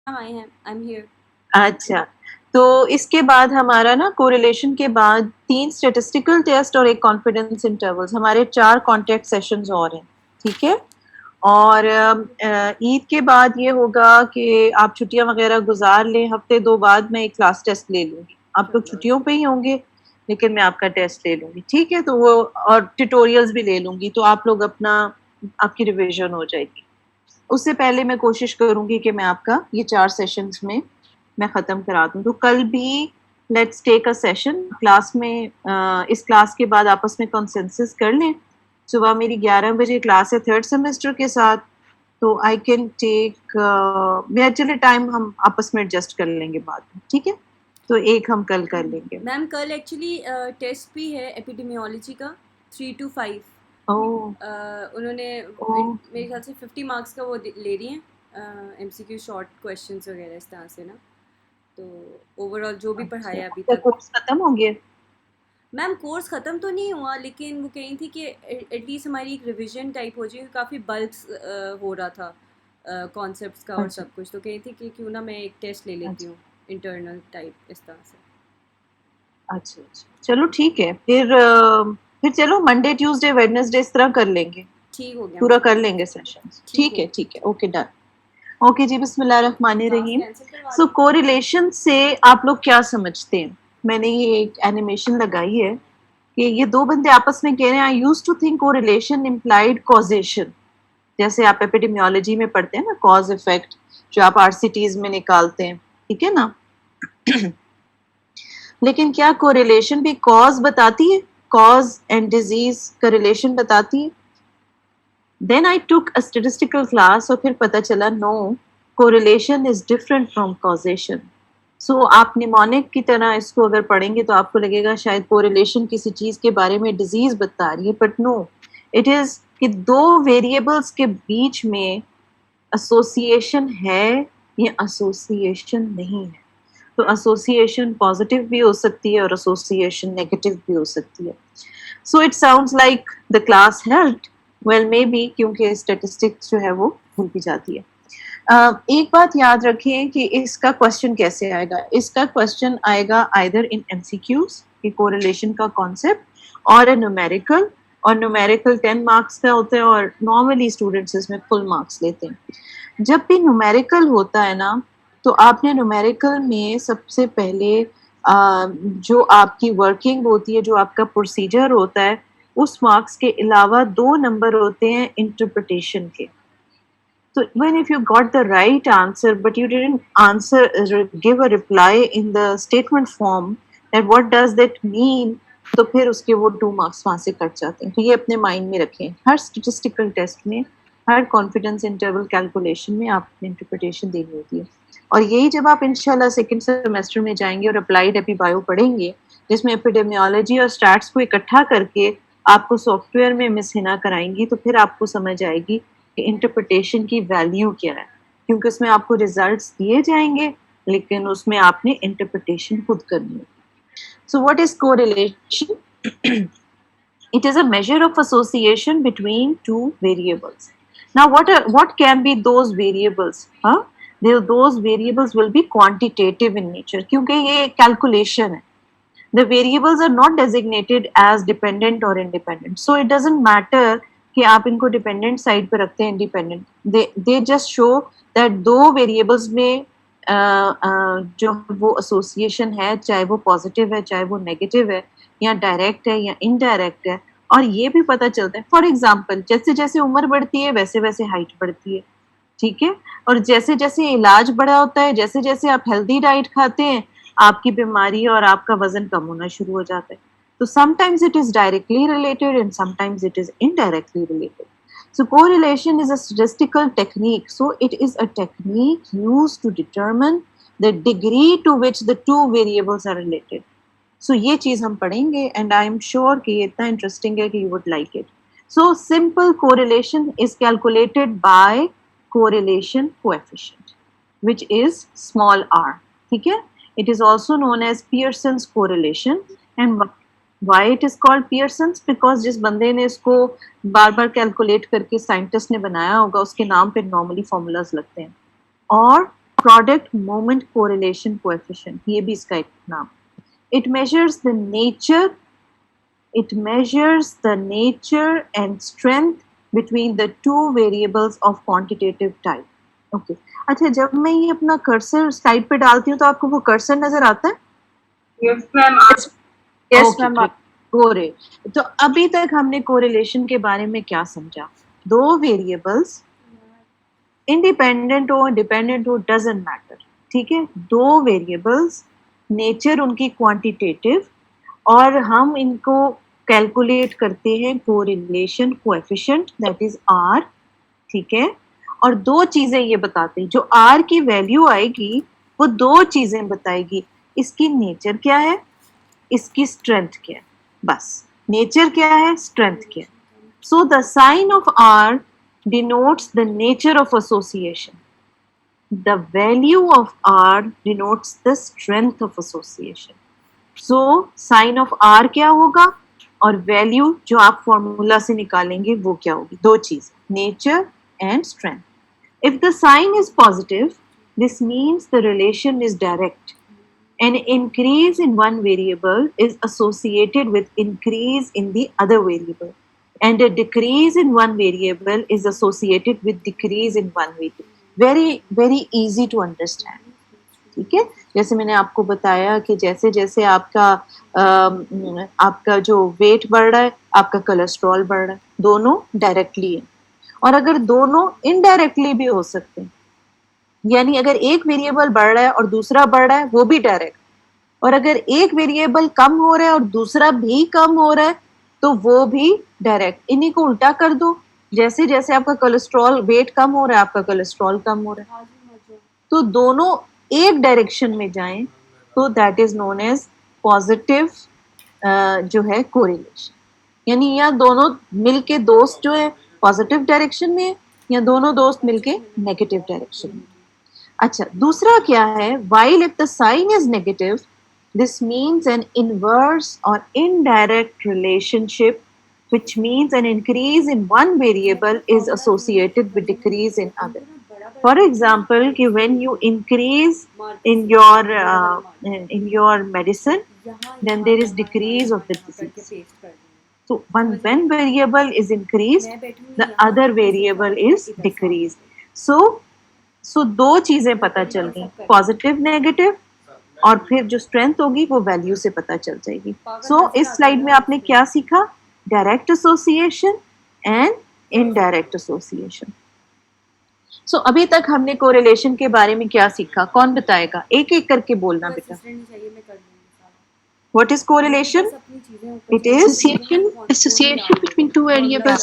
I am here. अच्छा, तो इसके बाद हमारा ना कोरिलेशन के बाद 3 स्टैटिस्टिकल टेस्ट और एक कॉन्फिडेंस इंटरवल्स, हमारे 4 कॉन्टैक्ट सेशंस और हैं, ठीक है? और ईद के बाद ये होगा कि आप छुट्टियां वगैरह गुजार लें, हफ्ते 2 बाद मैं एक क्लास टेस्ट ले लूँगी। आप लोग छुट्टियों पे ही होंगे, लेकिन मैं आपका टेस्ट ले लूँगी, ठीक है? तो वो और ट्यूटोरियल्स भी ले लूँगी, तो आप लोग अपना आपकी रिविज़न हो जाएगी। उससे पहले मैं कोशिश करूँगी कि मैं आपका ये 4 सेशंस में मैं ख़त्म करा दूँ। तो कल भी let's take a session class में, इस क्लास के बाद आपस में कंसेंसस कर लें। सुबह मेरी 11 बजे क्लास है 3rd सेमेस्टर के साथ, तो आई कैन टेक चलिए टाइम हम आपस में एडजस्ट कर लेंगे बाद में, ठीक है? तो एक हम कल कर लेंगे। मैम कल एक्चुअली टेस्ट भी है एपिडेमियोलॉजी का 3 to 5। ओह! उन्होंने ओह! मेरे ख्याल से 50 मार्क्स का वो ले रही हैं, एमसीक्यू शॉर्ट क्वेश्चंस वगैरह इस तरह से ना। तो ओवरऑल जो भी अच्छा, पढ़ाया अभी आपका तक। कोर्स खत्म हो गया? मैम कोर्स ख़त्म तो नहीं हुआ, लेकिन वो कही थी कि एटलीस्ट हमारी एक रिवीजन टाइप हो जाए, काफ़ी बल्क हो रहा था कॉन्सेप्ट्स का और अच्छा, सब कुछ। तो कही थी कि क्यों ना मैं एक टेस्ट ले लेती अच्छा, हूँ इंटरनल टाइप इस तरह से। अच्छा, अच्छा। चलो ठीक है, फिर चलो मंडे, ट्यूसडे, वेडनेसडे इस तरह कर लेंगे, ठीक हो गया पूरा मैम। कर लेंगे सेशंस। ठीक हो ठीक है, ओके डन। ओके जी, क्लास बिस्मिल्लाहिर्रहमानिर्रहीम। कैंसिल करवा सो दूँ। कोरिलेशन से आप लोग क्या समझते हैं? मैंने ये एक एनिमेशन लगाई है कि ये 2 बंदे आपस में कह रहे हैं, I used to think correlation implied causation. जैसे आप एपिडेमियोलॉजी में पढ़ते हैं ना, कॉज इफेक्ट, जो आप आरसीटीज में निकालते हैं, ठीक है ना? लेकिन क्या कोरिलेशन भी कॉज बताती है? कॉज एंड डिजीज का रिलेशन बताती है? Then I took a statistical class और फिर पता चला no, correlation is different from causation. So आप निमोनिक की तरह इसको अगर पढ़ेंगे तो आपको लगेगा शायद कोरिलेशन किसी चीज के बारे में डिजीज बता रही है, बट नो, इट इज कि 2 वेरिएबल्स के बीच में एसोसिएशन है या एसोसिएशन नहीं है। तो एसोसिएशन पॉजिटिव भी हो सकती है और एसोसिएशन नेगेटिव भी हो सकती है। So it sounds like the class helped, well may be, क्योंकि स्टेटिस्टिक्स जो है वो भूल भी जाती है। एक बात याद रखें कि इसका क्वेश्चन कैसे आएगा। इसका क्वेश्चन आएगा आइदर इन एमसीक्यूज कि कोरिलेशन का कॉन्सेप्ट, और अ न्यूमेरिकल। और न्यूमेरिकल 10 मार्क्स का होता है और नॉर्मली स्टूडेंट्स इसमें फुल मार्क्स लेते हैं। जब भी न्यूमेरिकल होता है ना, तो आपने न्यूमेरिकल में सबसे पहले जो आपकी वर्किंग होती है, जो आपका प्रोसीजर होता है, उस मार्क्स के अलावा 2 नंबर होते हैं इंटरप्रिटेशन के। So even if you got the right answer, but you didn't give a reply in the statement form, that what does that mean? तो फिर उसके वो 2 मार्क्स वहां से कट जाते हैं। तो ये अपने माइंड में रखें, हर स्टेटिस्टिकल टेस्ट में, हर कॉन्फिडेंस इंटरवल कैलकुलेशन में आपने इंटरप्रिटेशन देनी होती है। और यही जब आप इंशाल्लाह सेकंड सेमेस्टर में जाएंगे और अप्लाइड एपी बायो पढ़ेंगे, जिसमें एपिडेमियोलॉजी और स्टैट्स को इकट्ठा करके आपको सॉफ्टवेयर में मिस हिना कराएंगी, तो फिर आपको समझ आएगी कि इंटरप्रिटेशन की वैल्यू क्या है, क्योंकि उसमें आपको रिजल्ट्स दिए जाएंगे, लेकिन उसमें आपने इंटरप्रिटेशन खुद करनी है। So what is correlation? It is a measure of association between two variables. Now, what can be those variables? Huh? Those variables will be quantitative in nature, क्योंकि ये calculation है. The variables are not designated as dependent or independent, so it doesn't matter कि आप इनको dependent side पे रखते हैं independent. They just show that दो variables में जो वो association है, चाहे वो positive है, चाहे वो negative है, या direct है या indirect है, और ये भी पता चलता है। For example, जैसे जैसे उम्र बढ़ती है वैसे वैसे height बढ़ती है, ठीक है? और जैसे जैसे इलाज बड़ा होता है, जैसे जैसे आप हेल्दी डाइट खाते हैं, आपकी बीमारी और आपका वजन कम होना शुरू हो जाता है। तो sometimes it is directly related and sometimes it is indirectly related. So correlation is a statistical technique. So it is a technique used to determine the degree to which the two variables are related. So ये चीज हम पढ़ेंगे and I am sure कि ये इतना interesting है कि you would like it. So simple correlation is calculated by correlation coefficient, which is small r. ठीक है? It is also known as Pearson's correlation. And why it is called Pearson's? Because जिस बंदे ने इसको बार बार calculate करके scientist ने बनाया होगा, उसके नाम पे नॉर्मली फॉर्मूलाज लगते हैं. और प्रोडक्ट मोमेंट कोरिलेशन कोएफिशिएंट, ये भी इसका एक नाम. It measures the nature, it measures the nature and strength between the two variables of quantitative type. Okay. अच्छा, जब मैं ये अपना कर्सर स्लाइड पे डालती हूँ तो आपको वो कर्सर नजर आता है? Yes, ma'am. Yes, ma'am. कोरे. तो अभी तक हमने कोरिलेशन के बारे में क्या समझा? दो वेरिएबल्स इंडिपेंडेंट हो डिपेंडेंट हो डजंट मैटर, ठीक है. दो वेरिएबल्स, नेचर उनकी क्वांटिटेटिव, और हम इनको कैलकुलेट करते हैं correlation coefficient, that is r, ठीक है. और दो चीजें ये बताते हैं, जो आर की वैल्यू आएगी वो दो चीजें बताएगी, इसकी नेचर क्या है, इसकी स्ट्रेंथ क्या है. बस नेचर क्या है, स्ट्रेंथ क्या है. So the sign of r denotes the nature of association. The value of R denotes the strength of association. So sign of R क्या होगा और value जो आप फॉर्मूला से निकालेंगे वो क्या होगी? दो चीज, nature and strength. If the sign is positive, this means the relation is direct. An increase in one variable is associated with increase in the other variable. And a decrease in one variable is associated with decrease in one variable. Very, very easy to understand. ठीक है. जैसे मैंने आपको बताया कि जैसे जैसे आपका जो वेट बढ़ रहा है, आपका कोलेस्ट्रॉल बढ़ रहा है, दोनों डायरेक्टली है. और अगर दोनों इनडायरेक्टली भी हो सकते हैं, यानी अगर एक वेरिएबल बढ़ रहा है और दूसरा बढ़ रहा है, वो भी डायरेक्ट. और अगर एक वेरिएबल कम हो रहा है और दूसरा भी कम हो रहा है, तो वो भी डायरेक्ट. इन्हीं को उल्टा कर दो, जैसे जैसे आपका कोलेस्ट्रॉल, वेट कम हो रहा है, आपका कोलेस्ट्रॉल कम हो रहा है, तो दोनों एक डायरेक्शन में जाएं, तो that is known as positive जो है कोरिलेशन. यानी या दोनों मिलके दोस्त जो है पॉजिटिव डायरेक्शन में, या दोनों दोस्त मिलके नेगेटिव डायरेक्शन में. अच्छा, दूसरा क्या है, while if the sign is negative, this means an inverse or indirect relationship, which means an increase in one variable is associated with decrease in other. For example, कि when you increase in your medicine, then there is decrease of the disease. So when variable is increased, the other variable is decreased. So दो चीजें पता चल गई, positive negative, और फिर जो strength होगी वो वैल्यू से पता चल जाएगी. सो इस स्लाइड में आपने क्या सीखा? Direct association and indirect association. So अभी तक हमने कोरिलेशन के बारे में क्या सीखा? कौन बताएगा? एक एक करके बोलना बेटा. What is correlation? It is association between two variables.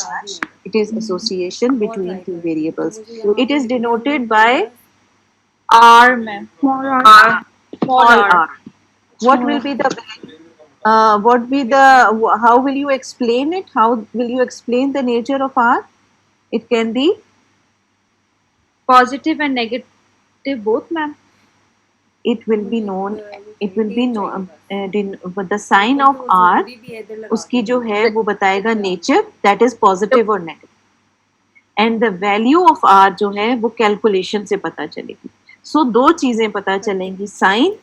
It is association between two variables. It is denoted by R, ma'am. Small r. What will be the how will you explain it? How will you explain the nature of R? It can be Positive and negative both, ma'am. it will be known with the sign of R, उसकी जो है वो बताएगा nature, that is positive और negative, and the value of R जो है वो calculation से पता चलेगी. So दो चीजें पता चलेंगी, साइन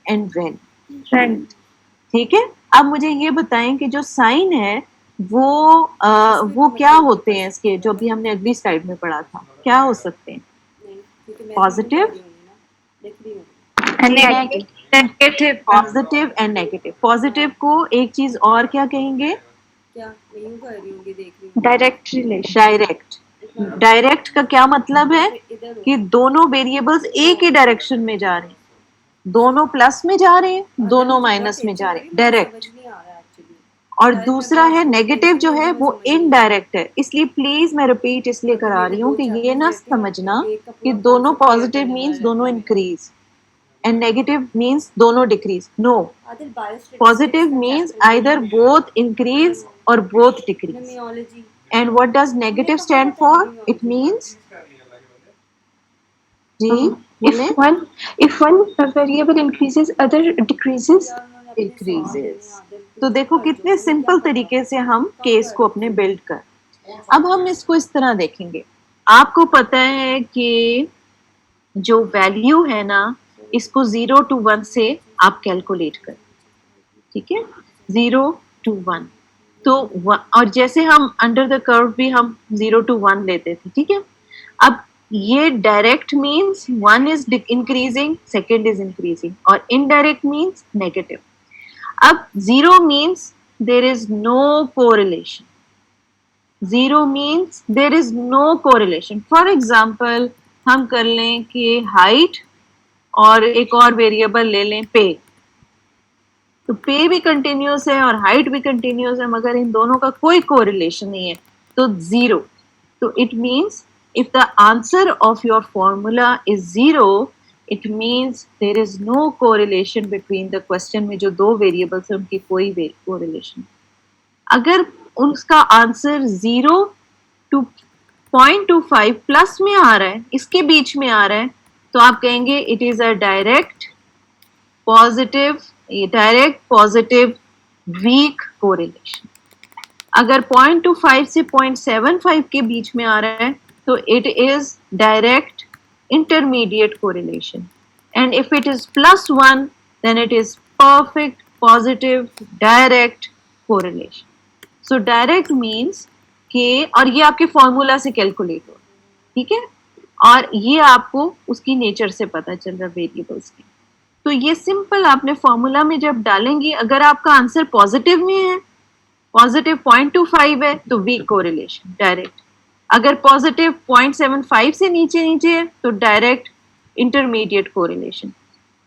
एंड वैल्यू. ठीक है. अब मुझे ये बताएं कि जो साइन है वो क्या होते हैं इसके, जो भी हमने अगली स्लाइड में पढ़ा था, क्या हो सकते हैं? Positive And negative. Positive and negative. Positive को एक चीज और क्या कहेंगे? Direct relation. डायरेक्ट. डायरेक्ट का क्या मतलब है? कि दोनों वेरिएबल्स एक ही डायरेक्शन में जा रहे हैं, दोनों प्लस में जा रहे हैं, दोनों माइनस में जा रहे हैं, डायरेक्ट. और दूसरा है नेगेटिव, जो है वो इनडायरेक्ट है. इसलिए प्लीज मैं रिपीट इसलिए करा रही हूँ कि ये ना समझना कि दोनों पॉजिटिव मीन्स दोनों इंक्रीज एंड नेगेटिव मीन्स दोनों decrease. No, positive means either both increase और both decrease. And what does negative stand for? It means If one variable increases, other decreases. तो देखो कितने सिंपल तरीके से हम केस को अपने बिल्ड कर. अब हम इसको इस तरह देखेंगे. आपको पता है कि जो वैल्यू है ना, इसको 0 to 1 से आप कैलकुलेट करें, ठीक है, 0 to 1। तो और जैसे हम अंडर द कर्व भी हम 0 to 1 लेते थे, ठीक है। अब ये direct means 1 is increasing, second is increasing, और इनडायरेक्ट मीन्स नेगेटिव। अब 0 means there is no correlation, 0 means there is no correlation. For example हम कर लें कि हाइट और एक और वेरिएबल ले लें पे, तो पे भी कंटिन्यूस है और हाइट भी कंटिन्यूस है, मगर इन दोनों का कोई कोरिलेशन नहीं है, तो 0। तो it means if the answer of your formula is 0, it means there is no correlation between the question में जो दो variables है उनकी कोई correlation। अगर उसका आंसर 0 to 0.25 प्लस में आ रहा है, इसके बीच में आ रहा है, तो आप कहेंगे it is a direct positive weak correlation। अगर 0.25 से 0.75 के बीच में आ रहा है, तो it is direct intermediate correlation, and if it is +1 then it is perfect positive direct correlation। so direct means कि, और ये आपके फॉर्मूला से कैलकुलेट हो, ठीक है, और ये आपको उसकी नेचर से पता चल रहा वेरिएबल्स की। तो ये सिंपल आपने फॉर्मूला में जब डालेंगे, अगर आपका आंसर पॉजिटिव में है, पॉजिटिव 0.25 है, तो वीक कोरिलेशन डायरेक्ट। अगर पॉजिटिव 0.75 से नीचे है, तो डायरेक्ट इंटरमीडिएट कोरिलेशन,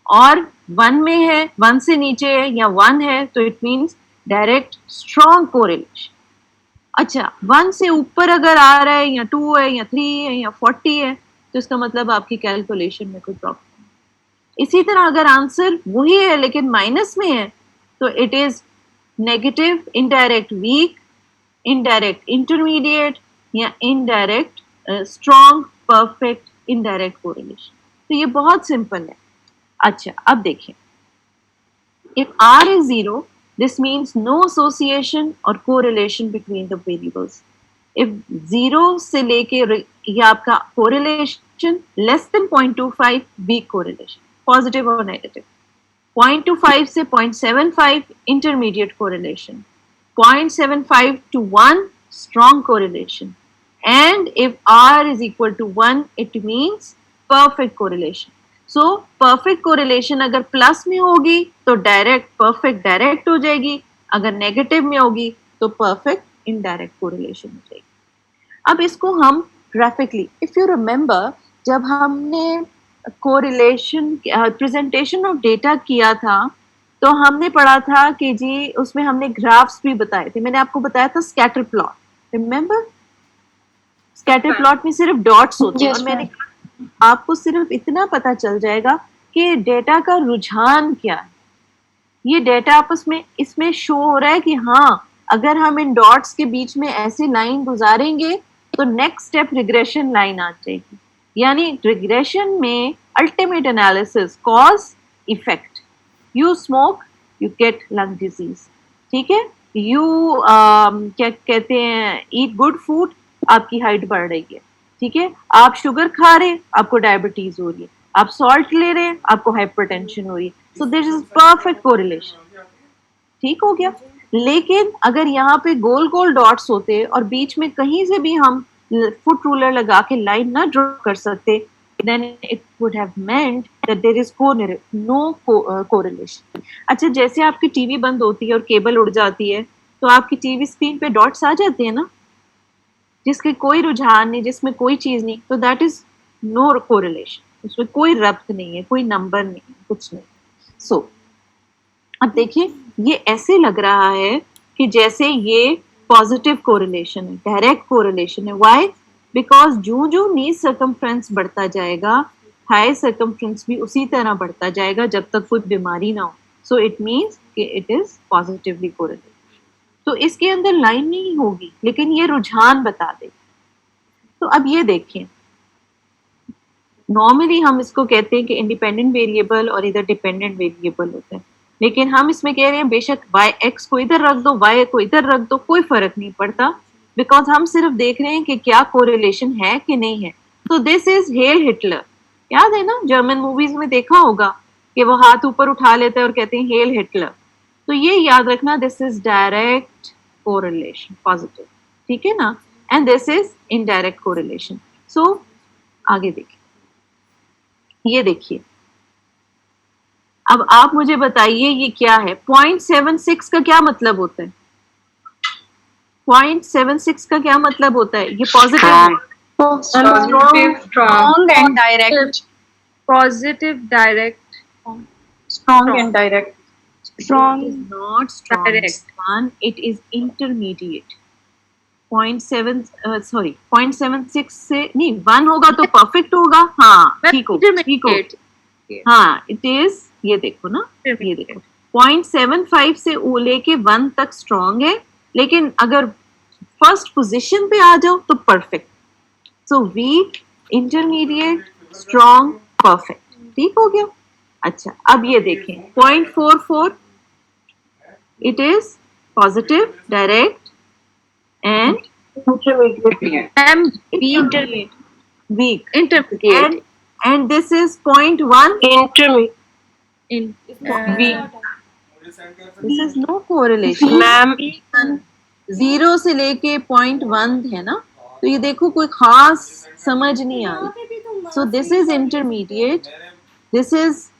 और 1 में है, 1 से नीचे है या 1 है, तो it means direct strong correlation. अच्छा, 1 से ऊपर अगर आ रहा है, या 2 है, या 3 है, या 40 है, तो इसका मतलब आपकी कैलकुलेशन में कोई प्रॉब्लम है। इसी तरह अगर आंसर वही है लेकिन माइनस में है, तो it is negative indirect weak, indirect intermediate, या indirect strong perfect indirect correlation. तो ये बहुत सिंपल है। अच्छा, अब देखिए, if R is 0, this means no association or correlation between the variables। if 0 से लेके ये आपका correlation less than 0.25, weak correlation, positive or negative। 0.25 से 0.75 intermediate correlation, 0.75 to 1 strong correlation, and if R is equal to 1, it means perfect correlation। so perfect correlation अगर plus में होगी तो direct perfect direct हो जाएगी, अगर नेगेटिव में होगी तो परफेक्ट इनडायरेक्ट कोरिलेशन हो जाएगी। अब इसको हम ग्राफिकली, इफ यू रिमेंबर, जब हमने कोरिलेशन प्रेजेंटेशन ऑफ डेटा किया था, तो हमने पढ़ा था कि जी उसमें हमने ग्राफ्स भी बताए थे। मैंने आपको बताया था scatter plot, remember? Scatter plot में सिर्फ डॉट्स होते हैं, और मैंने आपको सिर्फ इतना पता चल जाएगा कि डेटा का रुझान क्या है। ये डेटा आपस में इसमें शो हो रहा है कि हाँ, अगर हम इन डॉट्स के बीच में ऐसी लाइन गुजारेंगे तो नेक्स्ट स्टेप रिग्रेशन लाइन आ जाएगी। यानी रिग्रेशन में ultimate analysis, cause effect. You smoke, you get lung disease, ठीक है। यू क्या कहते हैं, ईट गुड फूड, आपकी हाइट बढ़ रही है, ठीक है। आप शुगर खा रहे, आपको डायबिटीज हो रही है। आप सॉल्ट ले रहे हैं, आपको हाइपरटेंशन हो रही है। So this is perfect correlation, ठीक हो गया। लेकिन अगर यहाँ पे गोल गोल डॉट्स होते और बीच में कहीं से भी हम फुट रूलर लगा के लाइन ना ड्रॉ कर सकते, then it would have meant that there is no correlation। अच्छा, जैसे आपकी टीवी बंद होती है और केबल उड़ जाती है, तो आपकी टीवी स्क्रीन पे डॉट्स आ जाते हैं ना, जिसके कोई रुझान नहीं, जिसमें कोई चीज नहीं, तो दैट इज नो कोरिलेशन, उसमें कोई रब्त नहीं है, कोई नंबर नहीं है, कुछ नहीं। सो अब देखिए, ये ऐसे लग रहा है कि जैसे ये पॉजिटिव कोरिलेशन है, डायरेक्ट कोरिलेशन है। व्हाई? बिकॉज जो नी सर्कमफ्रेंस बढ़ता जाएगा, हाई सर्कमफ्रेंस भी उसी तरह बढ़ता जाएगा जब तक कोई बीमारी ना हो। सो इट मीन्स कि इट इज पॉजिटिवली कोरिलेटेड। तो इसके अंदर लाइन नहीं होगी, लेकिन ये रुझान बता दे। तो अब ये देखिए, नॉर्मली हम इसको कहते हैं कि इंडिपेंडेंट वेरिएबल और इधर डिपेंडेंट वेरिएबल होता है, लेकिन हम इसमें कह रहे हैं बेशक वाई एक्स को इधर रख दो, वाई को इधर रख दो, कोई फर्क नहीं पड़ता, बिकॉज हम सिर्फ देख रहे हैं कि क्या कोरिलेशन है कि नहीं है। तो दिस इज हेल हिटलर, याद है ना, जर्मन मूवीज में देखा होगा कि वो हाथ ऊपर उठा लेते हैं और कहते हैं हेल हिटलर। तो ये याद रखना, this is direct correlation positive, ठीक है ना, and this is indirect correlation. So आगे देखिए, ये देखिए, अब आप मुझे बताइए ये क्या है। 0.76 का क्या मतलब होता है? 0.76 का क्या मतलब होता है? ये positive, Strong and direct. Positive, direct. Strong and direct. Strong. is not strong Direct. one, it is intermediate. 0.7 sorry 0.76 से नहीं, 1 होगा तो परफेक्ट होगा। हाँ ठीक हो, ठीक हो, Intermediate. हाँ इट इज, ये देखो ना, ये देखो 0.75 से लेके 1 तक स्ट्रॉन्ग है, लेकिन अगर फर्स्ट पोजीशन पे आ जाओ तो perfect. So weak, intermediate, strong, perfect, ठीक हो गया। अच्छा अब ये देखें 0.44, it is positive, direct and Intermediate. weak, Intermediate. and this is 0.1, Intermediate. In. this is no correlation Ma'am. 0 से लेके 0.1 है ना, तो ये देखो कोई खास समझ नहीं आ रही। So this is intermediate, this is,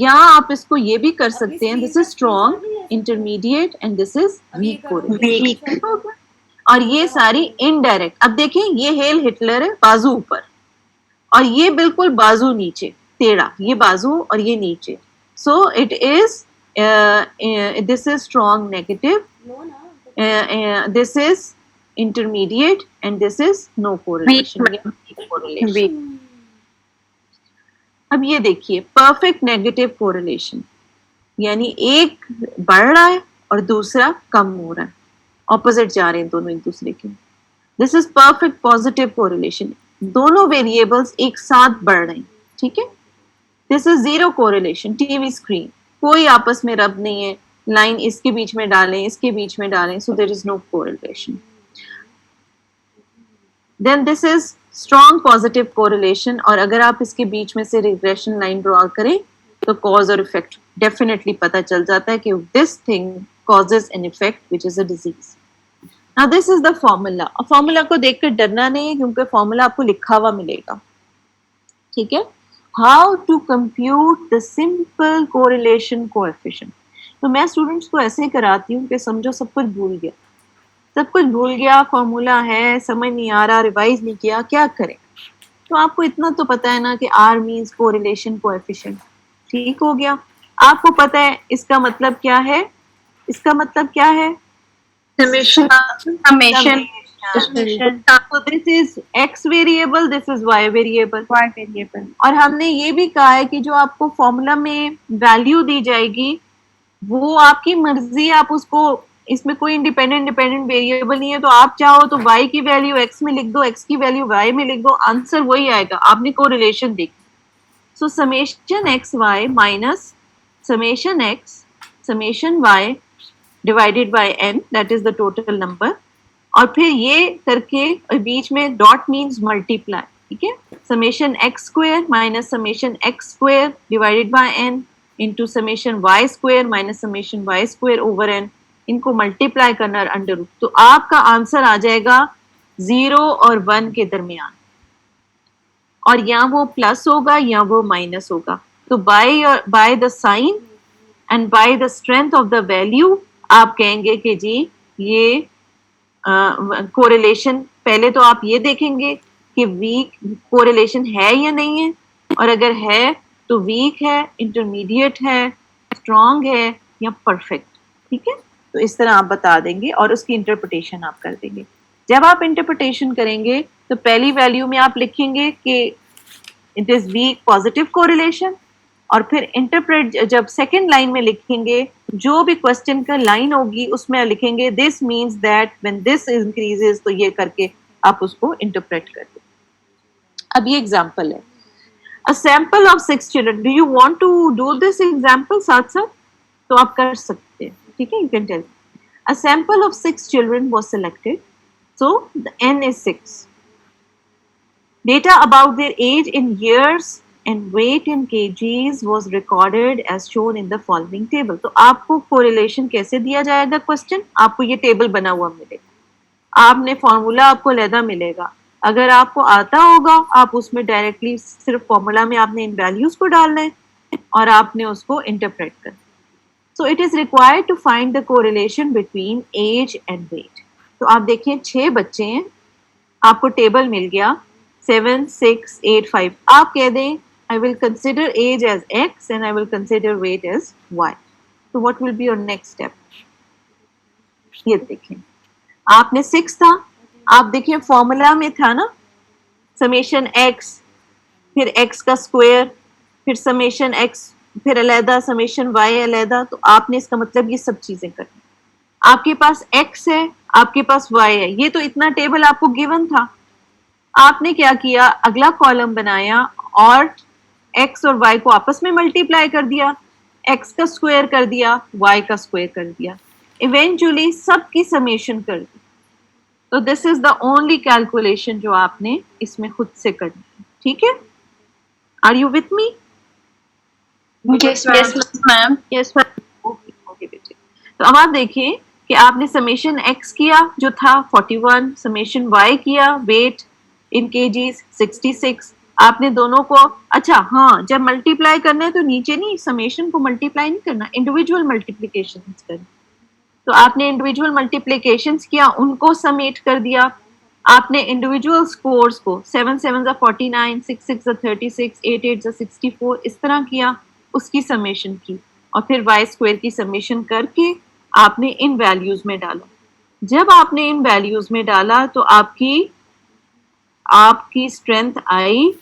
या आप इसको ये भी कर सकते हैं, this is strong, intermediate and this is weak correlation. और ये सारी इनडायरेक्ट। अब देखें ये हेल हिटलर है, बाजू ऊपर और ये बिल्कुल बाजू नीचे, टेढ़ा, ये बाजू और ये नीचे। सो it is, this is strong negative, this is intermediate and this is no correlation, weak correlation. अब ये देखिए perfect negative correlation, यानी एक बढ़ रहा है और दूसरा कम हो रहा है, ऑपोजिट जा रहे हैं दोनों एक दूसरे के। This is perfect positive correlation, दोनों वेरिएबल्स एक साथ बढ़ रहे हैं, ठीक है। This is zero correlation, TV screen, कोई आपस में रब नहीं है, लाइन इसके बीच में डालें, इसके बीच में डालें, so there is no correlation. Then this is strong positive correlation, और अगर आप इसके बीच में से रिग्रेशन लाइन ड्रॉ करें तो कॉज और इफेक्ट डेफिनेटली पता चल जाता है कि this thing causes an effect which is a disease. Now this is the formula. अब फॉर्मूला को देखकर डरना नहीं है क्योंकि फॉर्मूला आपको लिखा हुआ मिलेगा, ठीक है। How to compute the simple correlation coefficient. तो मैं स्टूडेंट्स को ऐसे कराती हूँ कि समझो सब कुछ भूल गया, सब कुछ भूल गया, फॉर्मूला है, समझ नहीं आ रहा, रिवाइज नहीं किया, क्या करें। तो आपको इतना तो पता है ना कि R means correlation coefficient, ठीक हो गया। आपको पता है इसका मतलब क्या है, इसका मतलब क्या है, Summation. So this is x variable, this is y variable. Y variable. और हमने ये भी कहा है कि जो आपको फॉर्मूला में वैल्यू दी जाएगी वो आपकी मर्जी है, आप उसको, इसमें कोई इंडिपेंडेंट वेरिएबल नहीं है, तो आप चाहो तो y की वैल्यू x में लिख दो, x की वैल्यू y में लिख दो, आंसर वही आएगा, आपने कोरिलेशन देखी। सो summation xy minus summation x summation y divided by n, that is the total number, और फिर ये करके बीच में डॉट मीन्स मल्टीप्लाई, ठीक है। Summation x square minus summation x square divided by n into summation y square minus summation y square over n, इनको multiply करना under root, तो आपका आंसर आ जाएगा 0 और 1 के दरमियान, और या वो प्लस होगा या वो माइनस होगा। तो by the sign and by the strength of the value आप कहेंगे कि जी ये कोरिलेशन, पहले तो आप ये देखेंगे कि वीक कोरिलेशन है या नहीं है, और अगर है तो वीक है, इंटरमीडिएट है, स्ट्रॉन्ग है या परफेक्ट, ठीक है। तो इस तरह आप बता देंगे और उसकी इंटरप्रिटेशन आप कर देंगे। जब आप इंटरप्रिटेशन करेंगे तो पहली वैल्यू में आप लिखेंगे कि it is weak positive correlation, और फिर इंटरप्रेट जब सेकेंड लाइन में लिखेंगे, जो भी क्वेश्चन का लाइन होगी उसमें लिखेंगे this means that when this increases, तो ये करके आप उसको इंटरप्रेट कर दो। अब ये एग्जांपल है, a sample of 6 children, do you want to do this example साथ साथ, तो आप कर सकते हैं, ठीक है। You can tell a sample of 6 children was selected, so the n is 6. Data about their age in years and weight in kgs was recorded as shown in the following table. तो आपको correlation कैसे दिया जाएगा question, आपको ये table बना हुआ मिलेगा, आपने फॉर्मूला आपको अलहदा मिलेगा, अगर आपको आता होगा आप उसमें डायरेक्टली सिर्फ फॉर्मूला में आपने इन वैल्यूज को डालना है और आपने उसको इंटरप्रेट करना. So it is required to find the correlation between age and weight. तो आप देखिए 6 बच्चे हैं, आपको टेबल मिल गया 7, 6, 8, 5. आप कह दें I will consider age as X and I will consider weight as Y. So what will be your next step? ये देखें, आपने 6 था, आप देखिए फॉर्मूला में था ना समेशन x, फिर x का स्क्वायर, फिर समेशन x, फिर अलहदा समेशन y अलहदा. तो आपने इसका मतलब ये सब चीजें करनी. आपके पास x है, आपके पास y है, ये तो इतना टेबल आपको गिवन था. आपने क्या किया, अगला कॉलम बनाया और x और y को आपस में मल्टीप्लाई कर दिया, x का स्क्वायर कर दिया, y का स्क्वायर कर दिया, इवेंचुअली सबकी समेशन कर दी. तो this is the only calculation जो आपने इसमें खुद से करनी है. ठीक है, are you with me? Yes, ma'am. Yes, ma'am. Okay बेटे. तो अब आप देखिए कि आपने समेशन x किया जो था 41, समेशन y किया वेट इन केजीज 66. आपने दोनों को, अच्छा हाँ, जब मल्टीप्लाई करना है तो नीचे नहीं, समेशन को मल्टीप्लाई नहीं करना, इंडिविजुअल मल्टीप्लिकेशन करना. तो आपने इंडिविजुअल मल्टीप्लिकेशंस किया, उनको समेट कर दिया. आपने इंडिविजुअल स्कोर्स को 7 7 49, 6 6 36, 8 8 64 इस तरह किया, उसकी समेशन की, और फिर वाई स्क्वायर की समेशन करके आपने इन वैल्यूज में डाला. जब आपने इन वैल्यूज में डाला तो आपकी स्ट्रेंथ आई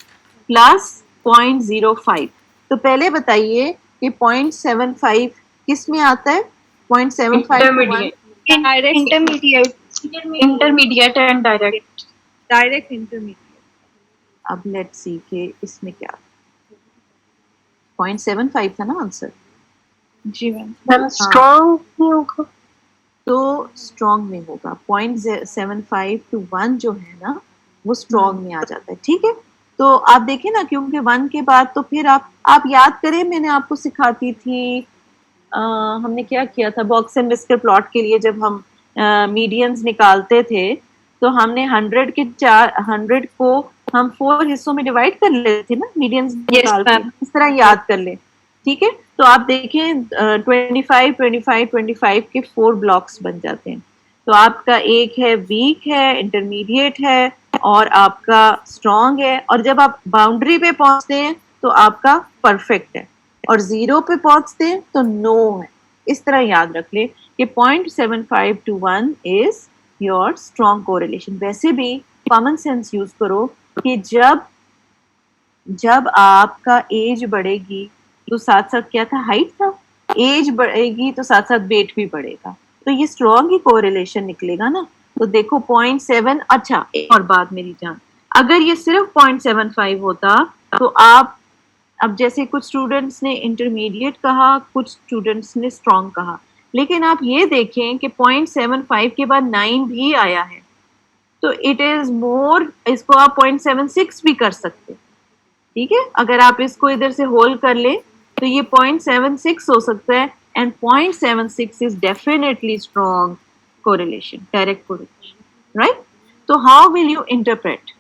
+0.05. तो पहले बताइए कि 0.75 किस में आता है? 0.75 Intermediate. Intermediate and direct. Direct intermediate. अब लेट्स सी कि इसमें क्या 0.75 था ना आंसर. जी मैम. Ma'am, strong नहीं होगा. तो स्ट्रॉन्ग में होगा 0.75 to 1 जो है ना वो स्ट्रॉन्ग में आ जाता है. ठीक है, तो आप देखें ना, क्योंकि 1 के बाद तो फिर आप याद करें, मैंने आपको सिखाती थी, हमने क्या किया था बॉक्स एंड विस्कर प्लॉट के लिए, जब हम मीडियंस निकालते थे तो हमने 100 को हम 4 हिस्सों में डिवाइड कर लेते थे ना मीडियंस निकालते, इस तरह याद कर ले. ठीक है, तो आप देखें 25 25 25 के 4 ब्लॉक्स बन जाते हैं. तो आपका एक है वीक है, इंटरमीडिएट है और आपका स्ट्रॉन्ग है, और जब आप बाउंड्री पे पहुंचते हैं तो आपका परफेक्ट है, और 0 पे पहुंचते हैं तो नो है. इस तरह याद रख ले कि 0.75 to 1 is your strong correlation. वैसे भी कॉमन सेंस यूज करो कि जब आपका एज बढ़ेगी तो साथ साथ क्या था, हाइट था, एज बढ़ेगी तो साथ साथ वेट भी बढ़ेगा, तो ये स्ट्रॉन्ग ही कोरिलेशन निकलेगा ना. तो देखो 0.7. अच्छा एक और बात मेरी जान, अगर ये सिर्फ 0.75 होता तो आप, अब जैसे कुछ स्टूडेंट्स ने इंटरमीडिएट कहा, कुछ स्टूडेंट्स ने स्ट्रॉन्ग कहा, लेकिन आप ये देखें कि 0.75 के बाद 9 भी आया है, तो इट इज मोर, इसको आप 0.76 भी कर सकते. ठीक है, अगर आप इसको इधर से होल्ड कर ले तो ये 0.76 हो सकता है, and 0.76 is definitely strong correlation, direct correlation, right? So how will you interpret?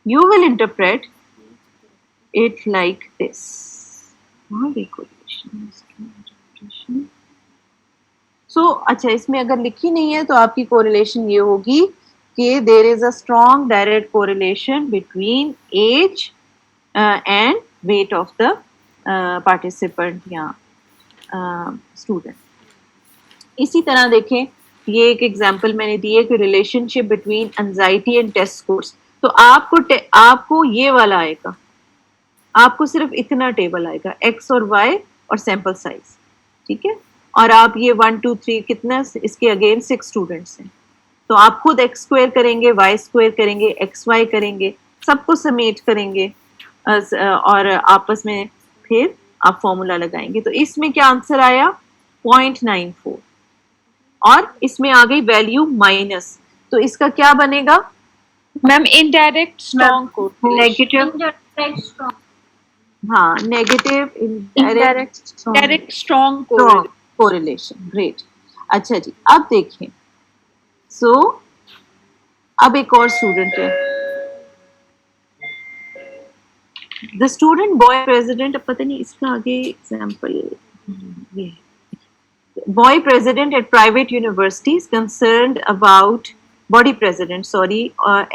You will interpret it like this. Correlation. So अच्छा, इसमें अगर लिखी नहीं है तो आपकी correlation ये होगी कि there is a strong direct correlation between age and weight of the participant या student. इसी तरह देखें, ये एक एग्जांपल मैंने दी है कि relationship between anxiety and test scores. तो आपको ये वाला आएगा, आपको सिर्फ इतना टेबल आएगा x और y और सैंपल साइज. ठीक है, और आप ये 1 2 3 कितना, इसके अगेन 6 स्टूडेंट्स हैं, तो आप खुद x स्क्वायर करेंगे, y स्क्वायर करेंगे, xy करेंगे, सबको समेट करेंगे और आपस में फिर आप फॉर्मूला लगाएंगे. तो इसमें क्या आंसर आया 0.94, और इसमें आ गई वैल्यू माइनस, तो इसका क्या बनेगा मैम इनडायरेक्ट स्ट्रॉन्ग को Negative. हाँ, negative indirect Direct strong strong correlation. Correlation, great. अच्छा जी, अब देखें, सो अब एक और स्टूडेंट है, द स्टूडेंट बॉय प्रेसिडेंट, अब पता नहीं इसका आगे एग्जाम्पल ये boy president at private university is concerned about body president, sorry,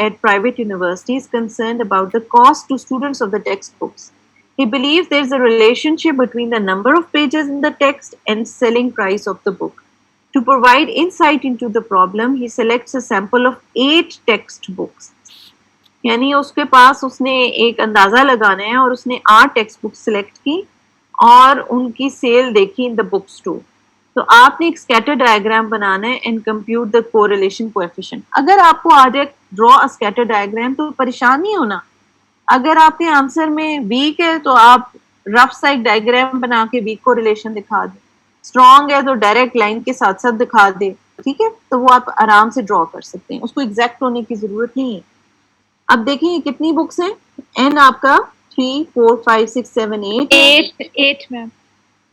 at private university is concerned about the cost to students of the textbooks. He believes there is a relationship between the number of pages in the text and selling price of the book. To provide insight into the problem, he selects a sample of 8 textbooks. यानी उसके पास उसने एक अंदाजा लगाना है और उसने 8 text book select की और उनकी सेल देखी इन द बुक स्टोर। तो आपने एक स्कैटर डायग्राम बनाना है and compute the correlation coefficient. अगर आपको आ जाए ड्रॉ अ स्कैटर डायग्राम तो परेशान नहीं होना। अगर आपके आंसर में वीक है तो आप रफ सा एक डायग्राम बना के वीक कोरिलेशन दिखा दें, स्ट्रॉन्ग है तो डायरेक्ट लाइन के साथ साथ दिखा दे, ठीक है, तो वो आप आराम से ड्रॉ कर सकते हैं, उसको एग्जैक्ट होने की जरूरत नहीं है। अब देखिए ये कितनी बुक्स हैं, एन आपका 3 4 5 6 7 8 Eight, ma'am.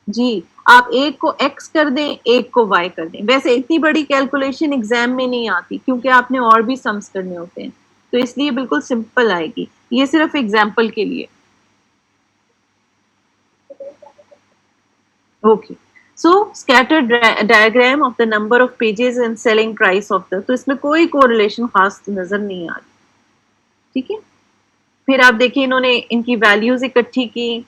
जी, आप एक को x कर दें, एक को y कर दें। वैसे इतनी बड़ी कैलकुलेशन एग्जाम में नहीं आती क्योंकि आपने और भी सम्स करने होते हैं, तो इसलिए बिल्कुल सिंपल आएगी, ये सिर्फ एग्जाम्पल के लिए। Okay, so scatter diagram of the number of pages and selling price of the, तो इसमें कोई कोरिलेशन खास नजर नहीं आ रही, ठीक है। फिर आप देखिए इन्होंने इनकी वैल्यूज इकट्ठी की,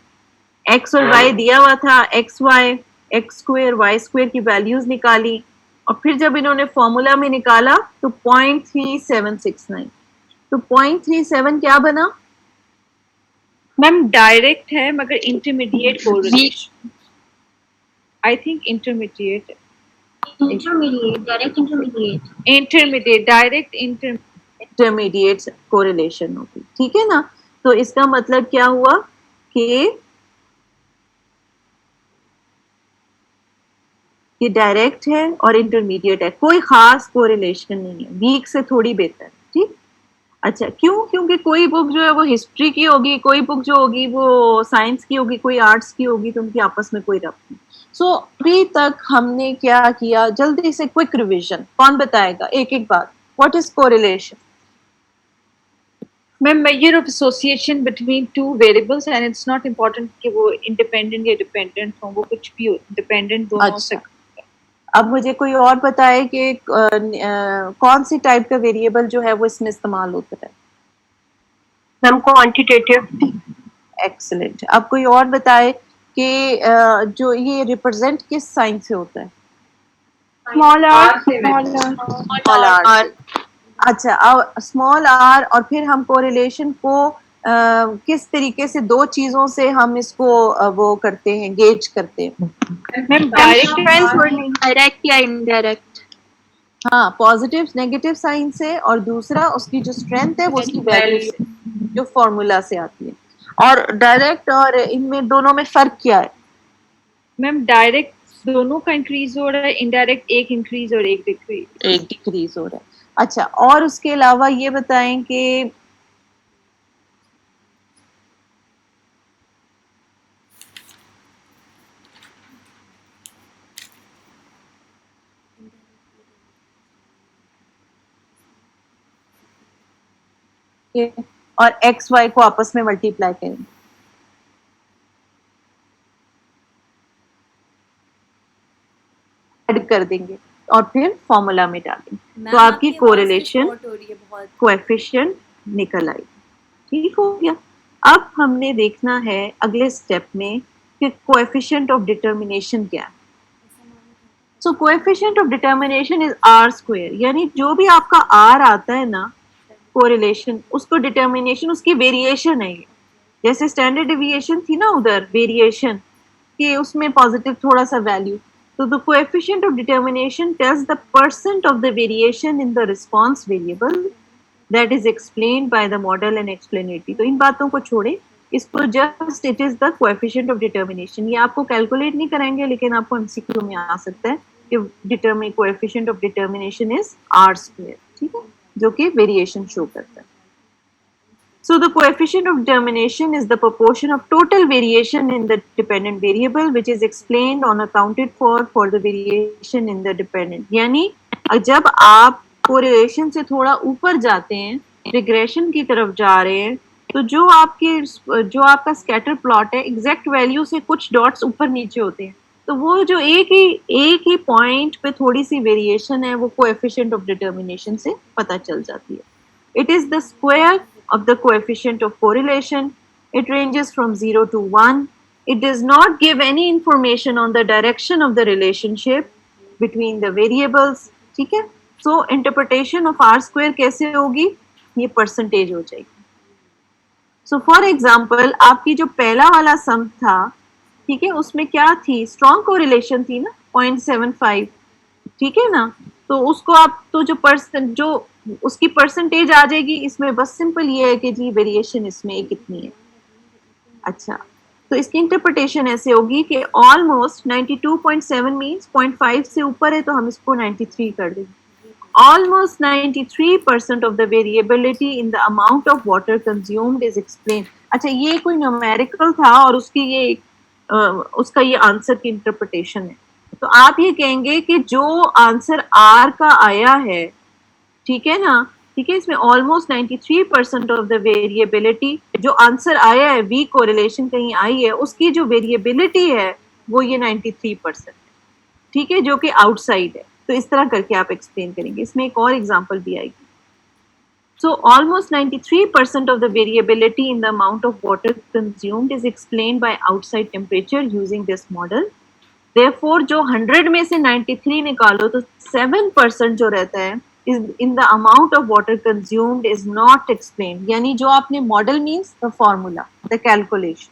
x और y दिया हुआ था, x y x square y square की वैल्यूज निकाली और फिर जब इन्होंने फॉर्मूला में निकाला तो 0.3769, तो 0.37 क्या बना? Ma'am, direct है मगर intermediate correlation. I think intermediate. Direct intermediate. Intermediate, direct intermediate. Intermediate correlation होगी, ठीक है ना। तो इसका मतलब क्या हुआ कि ये डायरेक्ट है और इंटरमीडिएट है, कोई खास कोरिलेशन नहीं है, वीक से थोड़ी बेहतर है, ठीक। अच्छा, क्यों? क्योंकि कोई बुक जो है वो हिस्ट्री की होगी, कोई बुक जो होगी वो साइंस की होगी, कोई आर्ट्स की होगी, तो उनकी आपस में कोई रब्त नहीं। सो अभी तक हमने क्या किया, जल्दी से क्विक रिवीजन, कौन बताएगा एक एक बात। What is correlation? Ma'am, measure of association between two variables and it's not important कि वो independent या dependent हो, वो कुछ भी हो, dependent दोनों हो सकते हैं। अब मुझे कोई और बताए कि कौन सी टाइप का वेरिएबल जो है वो इसमें इस्तेमाल होता है? Ma'am, quantitative. एक्सीलेंट। अब कोई और बताए कि जो ये रिप्रेजेंट किस साइन से होता है? Small r. Small r. अच्छा, अब स्मॉल आर और फिर हम कोरिलेशन को किस तरीके से, दो चीजों से हम इसको वो करते हैं, गेज करते हैं। Ma'am, direct Direct या indirect. हाँ, पॉजिटिव नेगेटिव साइन से, और दूसरा उसकी जो स्ट्रेंथ है वो उसकी वैल्यू से, जो फॉर्मूला से आती है। और डायरेक्ट और इनमें दोनों में फर्क क्या है? Ma'am, direct दोनों का increase हो रहा है, indirect एक increase और एक decrease. एक डिक्रीज हो रहा है। अच्छा, और उसके अलावा ये बताएं कि और एक्स वाई को आपस में मल्टीप्लाई करें, ऐड कर देंगे और फिर फॉर्मूला में डालेंगे, तो आपकी कोरिलेशन कोएफिशिएंट निकल आएगी। ठीक हो गया। अब हमने देखना है अगले स्टेप में कि कोएफिशिएंट ऑफ डिटर्मिनेशन क्या है। So coefficient of determination is are square, यानी जो भी आपका आर आता है ना कोरिलेशन, उसको डिटर्मिनेशन, उसकी वेरिएशन है ये। जैसे स्टैंडर्ड डेविएशन थी ना उधर वेरिएशन कि उसमें पॉजिटिव थोड़ा सा वैल्यू, तो the coefficient of determination tells the percent of the variation in the response variable that is explained by the model and explanatory. तो इन बातों को छोड़े, इसको just it is the coefficient of determination. ये आपको कैलकुलेट नहीं कराएंगे लेकिन आपको एमसीक्यू में आ सकता है कि coefficient of determination is are square, ठीक है, जो कि वेरिएशन शो करता है। So the coefficient of determination is the proportion of total variation in the dependent variable which is explained on accounted for the variation in the dependent. यानी जब आप correlation से थोड़ा ऊपर जाते हैं, regression की तरफ जा रहे हैं, तो जो आपका scatter plot है, exact value से कुछ dots ऊपर नीचे होते हैं. तो वो जो एक ही point पे थोड़ी सी variation है, वो coefficient of determination से पता चल जाती है. It is the square of the coefficient of correlation. It ranges from 0 to 1. It does not give any information on the direction of the relationship between the variables. ठीक है? So interpretation of R square कैसे होगी? ये percentage हो जाएगी. So for example, आपकी जो पहला वाला sum था, ठीक है, उसमें क्या थी? Strong correlation थी ना, 0.75. ठीक है ना? तो उसको आप तो जो उसकी परसेंटेज आ जाएगी, इसमें बस सिंपल ये है कि जी वेरिएशन इसमें कितनी है. अच्छा, तो इसकी इंटरप्रिटेशन ऐसे होगी कि ऑलमोस्ट 92.7 मींस 0.5 से ऊपर है तो हम इसको 93 कर देंगे. Almost 93% of the variability in the amount of water consumed is explained. अच्छा, ये कोई न्यूमेरिकल था और उसका ये आंसर की इंटरप्रिटेशन है. तो आप ये कहेंगे कि जो आंसर आर का आया है, ठीक है ना, ठीक है, इसमें ऑलमोस्ट 93% ऑफ द वेरिएबिलिटी जो आंसर आया है, वी कोरिलेशन कहीं आई है, उसकी जो वेरिएबिलिटी है वो ये 93% है. ठीक है, जो कि आउटसाइड है. तो इस तरह करके आप एक्सप्लेन करेंगे. इसमें एक और एग्जांपल भी आएगी. So almost 93% of the variability in the amount of water consumed is explained by outside temperature using this model. Therefore, जो 100 में से 93 निकालो तो 7% जो रहता है is in the amount of water consumed is not explained. यानी जो आपने model means the formula, the calculation.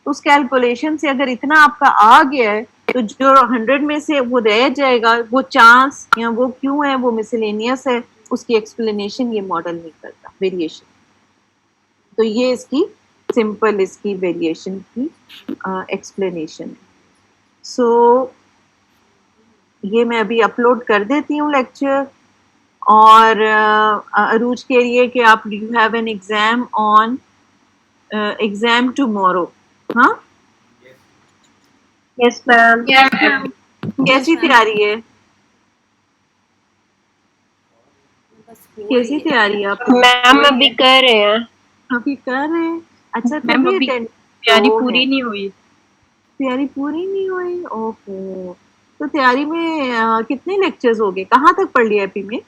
उस कैलकुलेशन से अगर इतना आपका आ गया है तो जो 100 में से वो रह जाएगा, वो चांस या वो क्यों है, वो मिसलेनियस है, उसकी एक्सप्लेनेशन ये मॉडल नहीं करता, वेरिएशन. तो ये इसकी सिंपल इसकी वेरिएशन की एक्सप्लेनेशन है. सो ये मैं अभी अपलोड कर देती हूँ लेक्चर. और अरूज कह रही है कि आप you have an exam on exam tomorrow. हाँ, Yes, ma'am. कैसी तैयारी है? कैसी तैयारी है आप? मैम अभी कर रहे हैं. अभी कर रहे हैं. अच्छा, मैम तभी अभी तैयारी पूरी नहीं हुई. तैयारी पूरी नहीं हुई. ओहो, तो तैयारी में कितने लेक्चर्स हो गए? कहाँ तक पढ़ लिया एपी में?